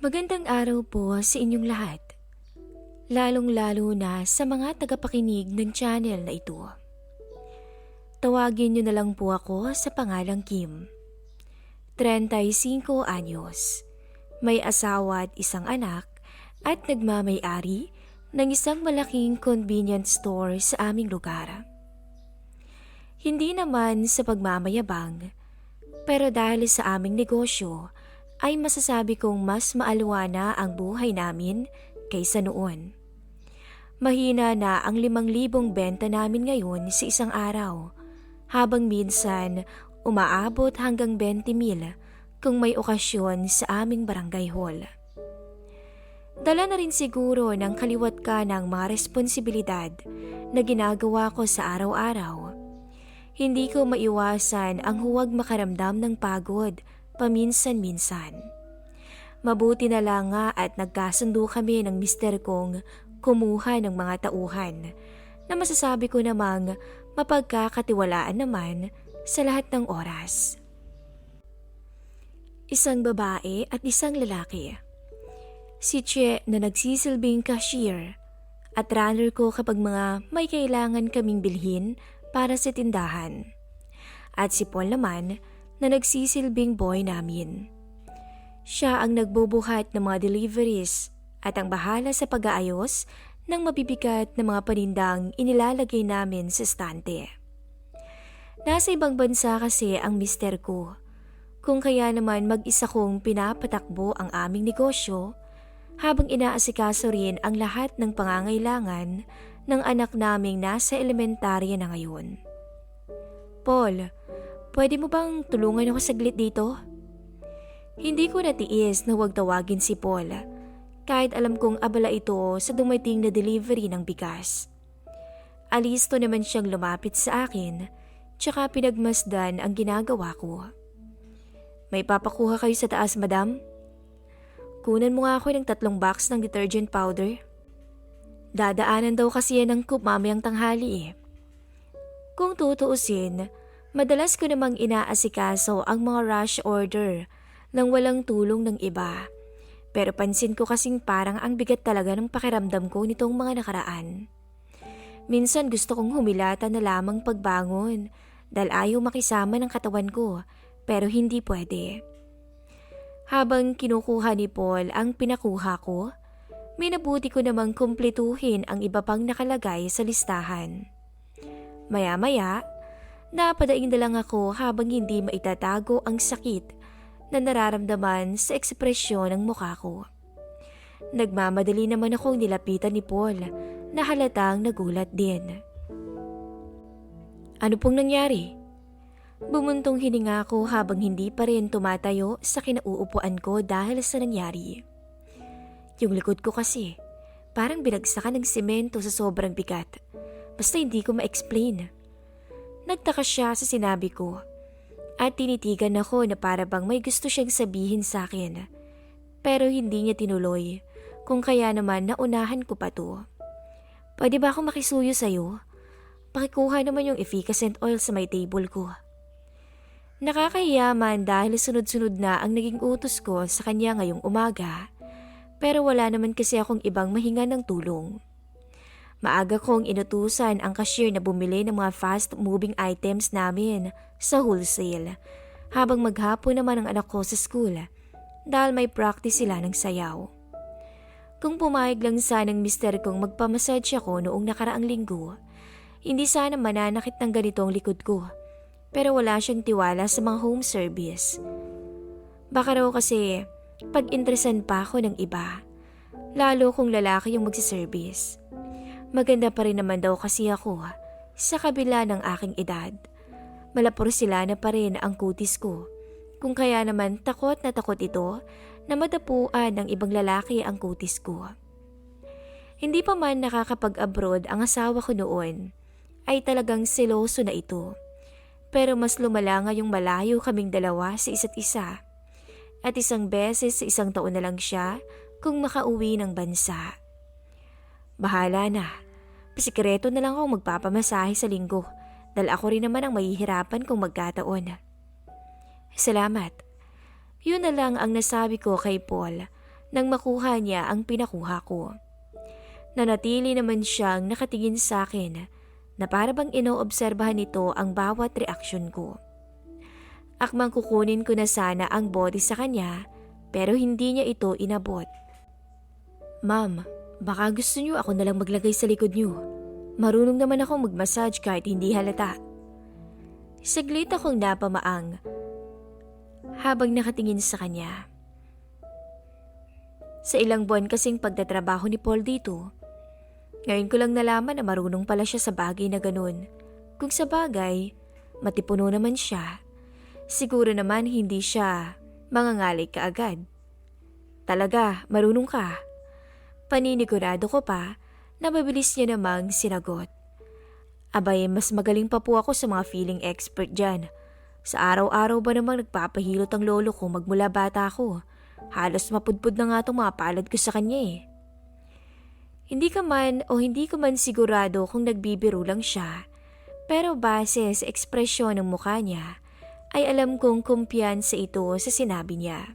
Magandang araw po sa inyong lahat, lalong-lalo na sa mga tagapakinig ng channel na ito. Tawagin niyo na lang po ako sa pangalang Kim. 35 anyos, may asawa at isang anak at nagmamay-ari ng isang malaking convenience store sa aming lugar. Hindi naman sa pagmamayabang, pero dahil sa aming negosyo, ay masasabi kong mas maalwana ang buhay namin kaysa noon. Mahina na ang 5,000 benta namin ngayon sa isang araw, habang minsan umaabot hanggang 20,000 kung may okasyon sa aming barangay hall. Dala na rin siguro ng kaliwat ka ng mga responsibilidad na ginagawa ko sa araw-araw. Hindi ko maiwasan ang huwag makaramdam ng pagod paminsan-minsan. Mabuti na lang nga at nagkasundo kami ng mister kong kumuha ng mga tauhan na masasabi ko namang mapagkakatiwalaan naman sa lahat ng oras. Isang babae at isang lalaki. Si Che na nagsisilbing cashier at runner ko kapag mga may kailangan kaming bilhin para sa tindahan. At si Paul naman na nagsisilbing boy namin. Siya ang nagbubuhat ng mga deliveries at ang bahala sa pag-aayos ng mabibigat na mga panindang inilalagay namin sa estante. Nasa ibang bansa kasi ang mister ko, kung kaya naman mag-isa kong pinapatakbo ang aming negosyo habang inaasikaso rin ang lahat ng pangangailangan ng anak naming nasa elementarya na ngayon. Paul, pwede mo bang tulungan ako saglit dito? Hindi ko natiis na huwag tawagin si Paul, kahit alam kong abala ito sa dumating na delivery ng bigas. Alisto naman siyang lumapit sa akin, tsaka pinagmasdan ang ginagawa ko. May papakuha kayo sa taas, madam? Kunan mo nga ako ng 3 box ng detergent powder. Dadaanan daw kasi yan ng coop mamayang tanghali eh. Kung tutuusin, madalas ko namang inaasikaso ang mga rush order nang walang tulong ng iba. Pero pansin ko kasing parang ang bigat talaga ng pakiramdam ko nitong mga nakaraan. Minsan gusto kong humilata na lamang pagbangon dahil ayaw makisama ng katawan ko pero hindi pwede. Habang kinukuha ni Paul ang pinakuha ko, minabuti ko namang kumpletuhin ang iba pang nakalagay sa listahan. Maya-maya, napadaing na lang ako habang hindi maitatago ang sakit na nararamdaman sa ekspresyon ng mukha ko. Nagmamadali naman akong nilapitan ni Paul na halatang nagulat din. Ano pong nangyari? Bumuntong hininga ko habang hindi pa rin tumatayo sa kinauupuan ko dahil sa nangyari. Yung likod ko kasi, parang binagsakan ng semento sa sobrang bigat. Basta hindi ko ma-explain. Nagtaka siya sa sinabi ko at tinitigan ako na para bang may gusto siyang sabihin sa akin. Pero hindi niya tinuloy, kung kaya naman naunahan ko pa to. Pwede ba akong makisuyo sa'yo? Pakikuha naman yung efficacent oil sa may table ko. Nakakahiyaman dahil sunod-sunod na ang naging utos ko sa kanya ngayong umaga. Pero wala naman kasi akong ibang mahinga ng tulong. Maaga kong inutusan ang cashier na bumili ng mga fast-moving items namin sa wholesale habang maghapon naman ang anak ko sa school dahil may practice sila ng sayaw. Kung pumayag lang sanang mister kong magpamassage ako noong nakaraang linggo, hindi sana mananakit ng ganito ang likod ko, pero wala siyang tiwala sa mga home service. Baka raw kasi pag-interesan pa ako ng iba, lalo kung lalaki yung magsiservice. Maganda pa rin naman daw kasi ako sa kabila ng aking edad. Malaporsilana pa rin ang kutis ko, kung kaya naman takot na takot ito na madapuan ng ibang lalaki ang kutis ko. Hindi pa man nakakapag-abroad ang asawa ko noon, ay talagang seloso na ito. Pero mas lumala ngayong malayo kaming dalawa sa isa't isa. At isang beses sa isang taon na lang siya kung makauwi ng bansa. Bahala na. Pasikreto na lang ako magpapamasahe sa linggo dahil ako rin naman ang mahihirapan kung magkataon. Salamat. Yun na lang ang nasabi ko kay Paul nang makuha niya ang pinakuha ko. Nanatili naman siyang nakatingin sa akin na para bang inoobserbahan nito ang bawat reaksyon ko. Akmang kukunin ko na sana ang body sa kanya pero hindi niya ito inabot. Ma'am, baka gusto niyo ako nalang maglagay sa likod niyo. Marunong naman akong mag-massage kahit hindi halata. Saglit akong napamaang habang nakatingin sa kanya. Sa ilang buwan kasing pagtatrabaho ni Paul dito, ngayon ko lang nalaman na marunong pala siya sa bagay na ganun. Kung sa bagay, matipuno naman siya. Siguro naman hindi siya mangangalay kaagad. Talaga, marunong ka. Paninigurado ko pa na mabilis niya namang sinagot. Abay, mas magaling pa po ako sa mga feeling expert dyan. Sa araw-araw ba namang nagpapahilot ang lolo ko magmula bata ko? Halos mapudpud na nga itong mga palad ko sa kanya eh. Hindi ko man sigurado kung nagbibiro lang siya, pero base sa ekspresyon ng mukha niya, ay alam kong kumpiyansa ito sa sinabi niya.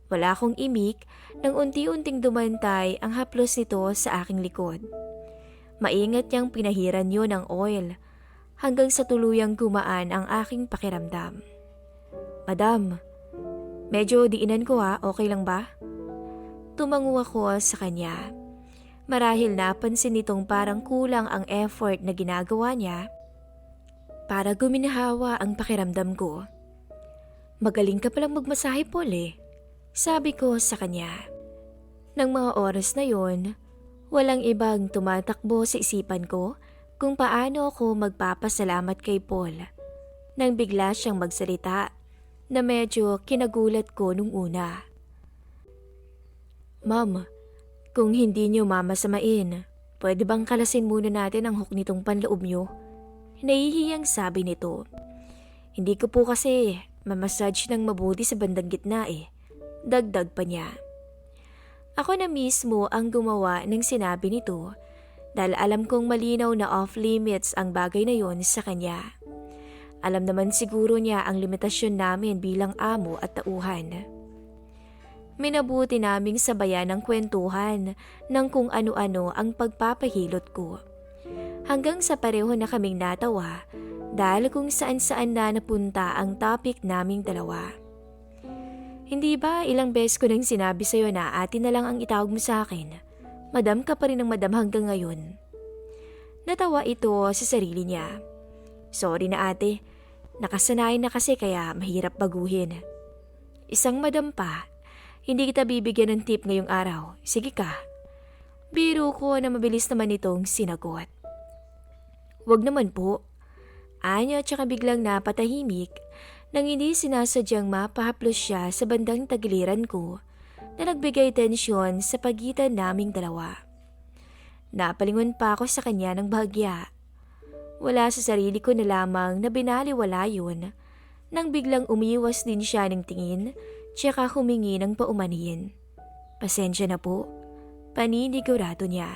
Wala akong imik nang unti-unting dumantay ang haplos nito sa aking likod. Maingat niyang pinahiran yun ng oil hanggang sa tuluyang gumaan ang aking pakiramdam. Madam, medyo diinan ko ha, okay lang ba? Tumango ako sa kanya. Marahil napansin nitong parang kulang ang effort na ginagawa niya para guminahawa ang pakiramdam ko. Magaling ka palang magmasahe, Paul eh, sabi ko sa kanya. Nang mga oras na yon, walang ibang tumatakbo sa isipan ko kung paano ako magpapasalamat kay Paul. Nang bigla siyang magsalita na medyo kinagulat ko nung una. Ma'am, kung hindi niyo mamasamain, pwede bang kalasin muna natin ang hook nitong panloob niyo? Nahihiyang sabi nito. Hindi ko po kasi mamassage ng mabuti sa bandang gitna eh. Dagdag pa niya. Ako na mismo ang gumawa ng sinabi nito dahil alam kong malinaw na off-limits ang bagay na yon sa kanya. Alam naman siguro niya ang limitasyon namin bilang amo at tauhan. Minabuti naming sabayan ng kwentuhan ng kung ano-ano ang pagpapahilot ko. Hanggang sa pareho na kaming natawa dahil kung saan-saan na napunta ang topic naming dalawa. Hindi ba ilang beses ko nang sinabi sa'yo na atin na lang ang itawag mo sa akin? Madam ka pa rin ng madam hanggang ngayon. Natawa ito sa sarili niya. Sorry na ate, nakasanayan na kasi kaya mahirap baguhin. Isang madam pa. Hindi kita bibigyan ng tip ngayong araw. Sige ka. Biro ko na mabilis naman itong sinagot. Wag naman po. Anya tsaka biglang napatahimik nang hindi sinasadyang mapahaplos siya sa bandang tagiliran ko na nagbigay tensyon sa pagitan naming dalawa. Napalingon pa ako sa kanya ng bahagya. Wala sa sarili ko na lamang na binaliwala yun nang biglang umiwas din siya ng tingin tsaka humingi ng paumanhin. Pasensya na po, paninigurado niya.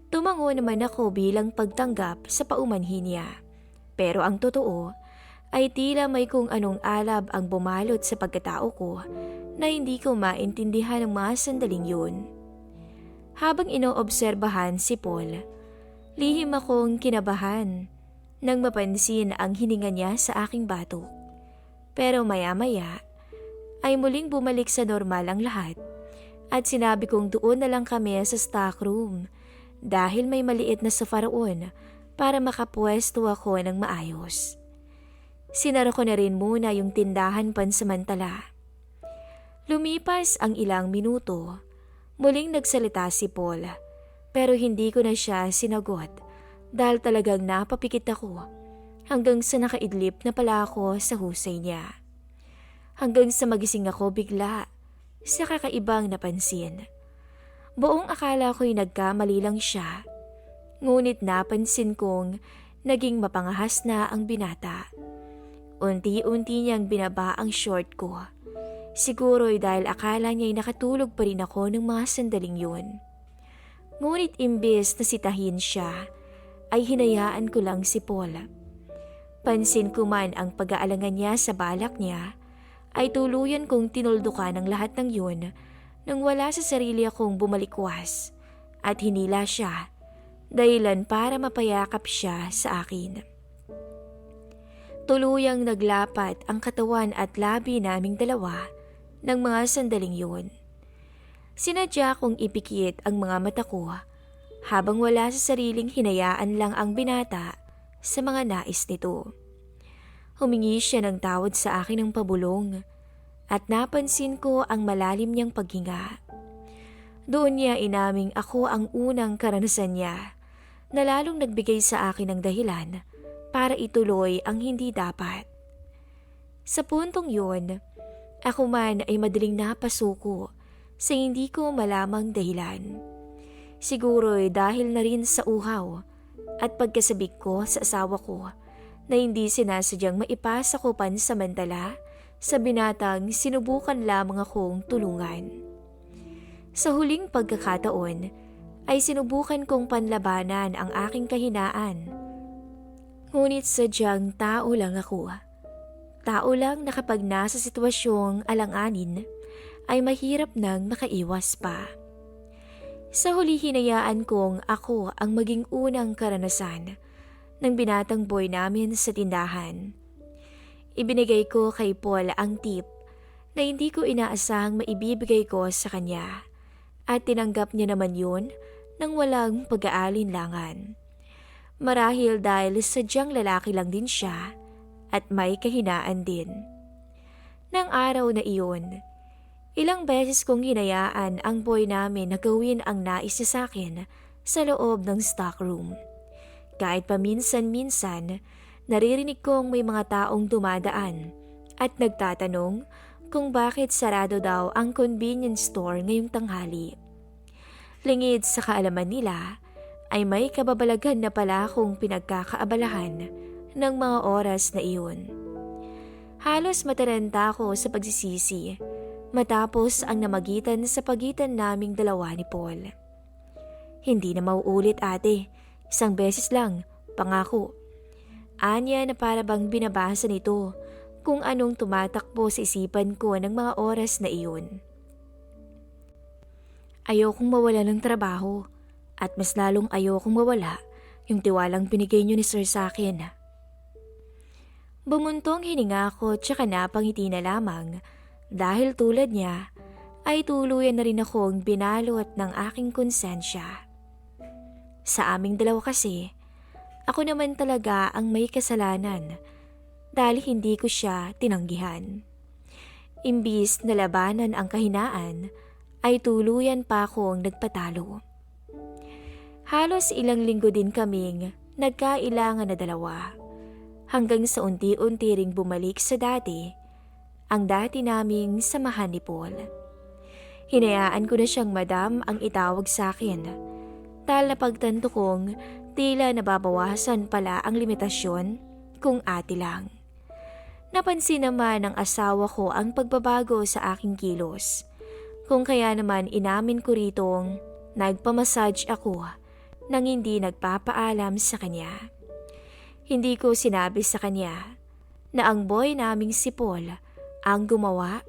Tumango naman ako bilang pagtanggap sa paumanhin niya. Pero ang totoo ay tila may kung anong alab ang bumalot sa pagkatao ko na hindi ko maintindihan ng mga sandaling yun. Habang inoobserbahan si Paul, lihim akong kinabahan nang mapansin ang hininga niya sa aking batok. Pero maya-maya, ay muling bumalik sa normal ang lahat at sinabi kong doon na lang kami sa stock room dahil may maliit na sofa roon para makapwesto ako ng maayos. Sinara ko na rin muna yung tindahan pansamantala. Lumipas ang ilang minuto, muling nagsalita si Paul pero hindi ko na siya sinagot dahil talagang napapikit ako hanggang sa nakaidlip na pala ako sa husay niya. Hanggang sa magising ako bigla sa kakaibang napansin. Buong akala ko'y nagkamali lang siya. Ngunit napansin kong naging mapangahas na ang binata. Unti-unti niyang binaba ang short ko. Siguro'y dahil akala niya'y nakatulog pa rin ako ng mga sandaling yun. Ngunit imbes na sitahin siya, ay hinayaan ko lang si Paul. Pansin ko man ang pag-aalangan niya sa balak niya, ay tuluyan kong tinuldukan ang lahat ng yun nang wala sa sarili akong bumalikwas at hinila siya, dahilan para mapayakap siya sa akin. Tuluyang naglapat ang katawan at labi naming dalawa ng mga sandaling yun. Sinadya kong ipikit ang mga mata ko habang wala sa sariling hinayaan lang ang binata sa mga nais nito. Humingi siya ng tawad sa akin ng pabulong at napansin ko ang malalim niyang paghinga. Doon niya inaming ako ang unang karanasan niya na lalong nagbigay sa akin ng dahilan para ituloy ang hindi dapat. Sa puntong yun, ako man ay madaling napasuko sa hindi ko malamang dahilan. Siguro dahil na rin sa uhaw at pagkasabik ko sa asawa ko na hindi sinasadyang maipasa ko pansamantala sa binatang sinubukan lamang akong tulungan. Sa huling pagkakataon ay sinubukan kong panlabanan ang aking kahinaan. Ngunit sadyang tao lang ako. Tao lang na kapag nasa sitwasyong alanganin ay mahirap nang makaiwas pa. Sa huli hinayaan kong ako ang maging unang karanasan ng binatang boy namin sa tindahan. Ibinigay ko kay Paul ang tip na hindi ko inaasahang maibibigay ko sa kanya at tinanggap niya naman yun nang walang pag-aalinlangan. Marahil dahil sadyang lalaki lang din siya at may kahinaan din. Nang araw na iyon, ilang beses kong hinayaan ang boy namin na gawin ang nais niya sa akin sa loob ng stockroom. Kahit paminsan-minsan, naririnig kong may mga taong dumadaan at nagtatanong kung bakit sarado daw ang convenience store ngayong tanghali. Lingid sa kaalaman nila ay may kababalaghan na pala akong pinagkakaabalahan ng mga oras na iyon. Halos mataranta ako sa pagsisisi matapos ang namagitan sa pagitan naming dalawa ni Paul. Hindi na mauulit ate, isang beses lang, pangako. Anya na para bang binabasa nito kung anong tumatakbo sa isipan ko ng mga oras na iyon. Ayokong mawala ng trabaho at mas lalong ayokong mawala yung tiwalang binigay niyo ni Sir sa akin. Bumuntong hininga ko tsaka napangiti na lamang dahil tulad niya ay tuluyan na rin akong binalot ng aking konsensya. Sa aming dalawa kasi, ako naman talaga ang may kasalanan dahil hindi ko siya tinanggihan. Imbis na labanan ang kahinaan, ay tuluyan pa akong nagpatalo. Halos ilang linggo din kaming nagkailangan na dalawa hanggang sa unti-unti ring bumalik sa dati ang dati naming samahan ni Paul. Hinayaan ko na siyang madam ang itawag sa akin dahil napagtanto kong tila nababawasan pala ang limitasyon kung ate lang. Napansin naman ng asawa ko ang pagbabago sa aking kilos. Kung kaya naman inamin ko ritong nagpamassage ako nang hindi nagpapaalam sa kanya. Hindi ko sinabi sa kanya na ang boy naming si Paul ang gumawa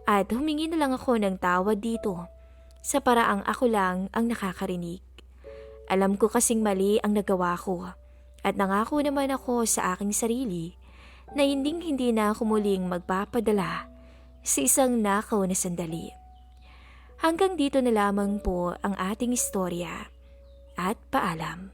at humingi na lang ako ng tawad dito sa paraang ako lang ang nakakarinig. Alam ko kasing mali ang nagawa ko at nangako naman ako sa aking sarili na hindi na ako muling magpapadala sa isang nakaw na sandali. Hanggang dito na lamang po ang ating istorya at paalam.